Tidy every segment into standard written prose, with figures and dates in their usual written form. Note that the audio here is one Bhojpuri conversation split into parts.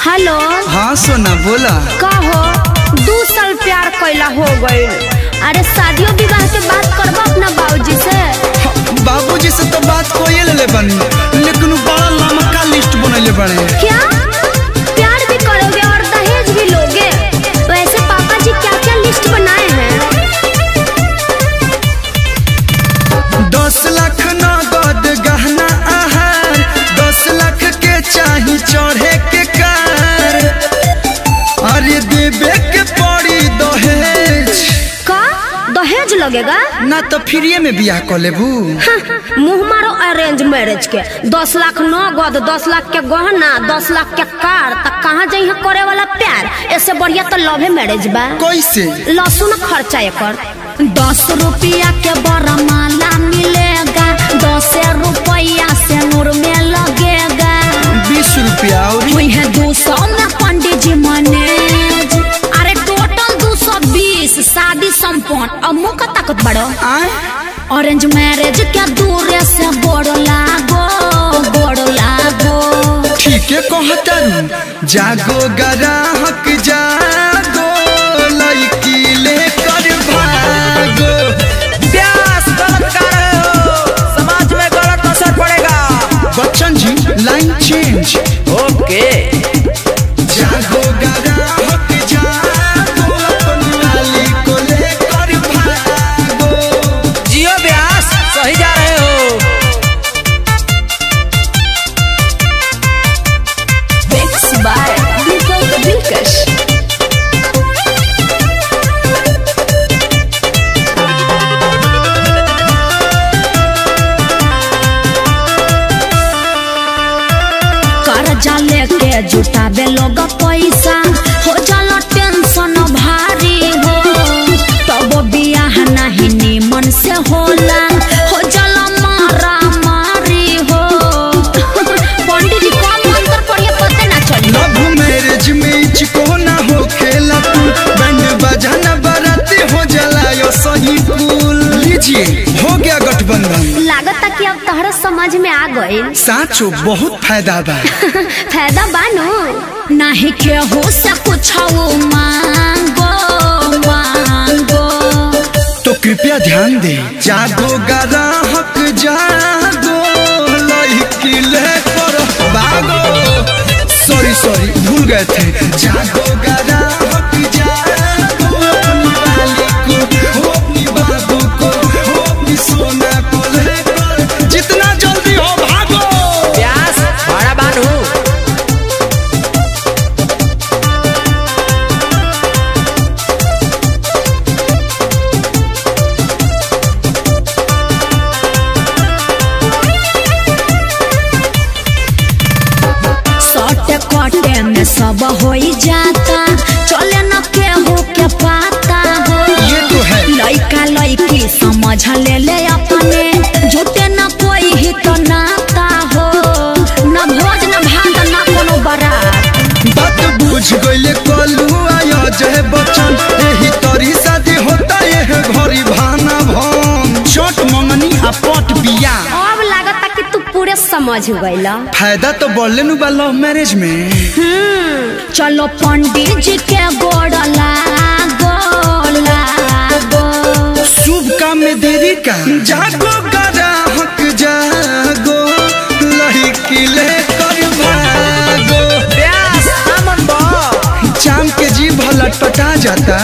हेलो। हाँ सोना बोला। का हो 2 साल प्यार कैला हो गए। अरे शादियों विवाह के बात करबा अपना बाबूजी से। बाबूजी से तो बात कोई ले बनी, लेकिन बड़ा लंबा लिस्ट बनले बने। क्या प्यार भी करोगे और दहेज भी लोगे? वैसे पापा जी क्या क्या लिस्ट बनाए हैं? 10 लाख नगद गहना आहार, 10 लाख के चाही चढ़े के कार, अरे देवे के पड़ी दहेज। का दहेज लगेगा? ना तो फ्री में बियाह कर लेबू। मुँह मारो अरेंज मैरिज के। 10 लाख नगद, 10 लाख के गहना, 10 लाख के कार, तक कहाँ जाइए करे वाला प्यार? ऐसे बढ़िया तो लव मैरिज बा। कैसे? लहसुन खर्चा एकर 10 रुपया के बड़ा माला मिलेगा, 10 रुपया से नूर में लगेगा, 20 रुपया और 200 में पंडित जी मैनेज। अरे टोटल 220 शादी संपन्न। अब मुँह का ताकत बढ़ो। ऑरेंज मैरिज क्या दूर से बोड़ लागो। ठीक है कहतरू, जागो ग्राहक जागो, लड़की लेकर भागो। प्यास गलत कर रहे हो, समाज में गलत असर पड़ेगा। Bachchan ji line change. ओके। जागो ग्राहक जागो, अपनी वाली को लेकर भागो। जियो व्यास सही जा रहे हो। कर्जा लेके जुटाबे लोग पैसा, हो जाला टेंशन भारी हो, तब बियाह नहीं निमन से होला, हो जाला मारा मारी हो। पंडित जी कौन मंत्र पढ़िए पता ना चली। लव मैरिज में इचको ना हो खेला तू, बैंड बजाना बाराती हो जलायो सही कुल। लीजिए हो गया गठबंधन। लागत कि अब तहरा समझ में आ गई। साचो बहुत फायदा बा। फायदा बानो नहीं केहू से कुछ मांगो। तो कृपया ध्यान दे, जागो ग्राहक जागो, लड़की लेकर भागो। सॉरी भूल गए थे। जागो ग्राहक जागो, अपनी वाली को हो, अपनी बाबू को हो, अपनी सोना को लेकर जितना जल्दी हो भागो। प्यास बड़ा बानू। सटे कटे में सब हो जाता, चले न केहू के पाता हो। ये तो है। लड़का लड़की समझ ले अपने, झूठे न कोई ही तो नाता हो, न भोज न भात न कोनो बारात। बात बुझ गईले कलू आया जय बच्चन, यही तरी शादी होता है घरी भाना भन, चोट मंगनी आ पट बिया। अब लागता कि तू पूरे समझ गईला। फायदा तो बढ़ले नु बा लव मैरिज में। चलो पंडित जी के गोड़ लागो। शुभ काम में देरी का। जागो ग्राहक जागो, लड़की लेकर भागो। प्यास अमन बा। चाम के जी भला टटा जाता।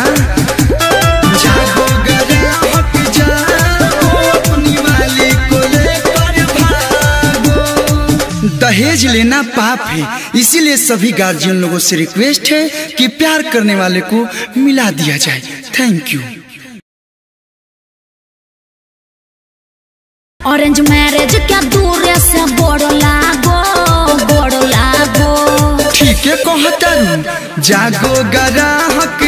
जागो ग्राहक जागो, अपनी वाली को लेकर भागो। दहेज लेना पाप है, इसीलिए सभी गार्जियन लोगों से रिक्वेस्ट है कि प्यार करने वाले को मिला दिया जाए। Thank you. ऑरेंज मैरिज क्या दूर से बोड़ लागो। ठीक है कहतरू, जागो ग्राहक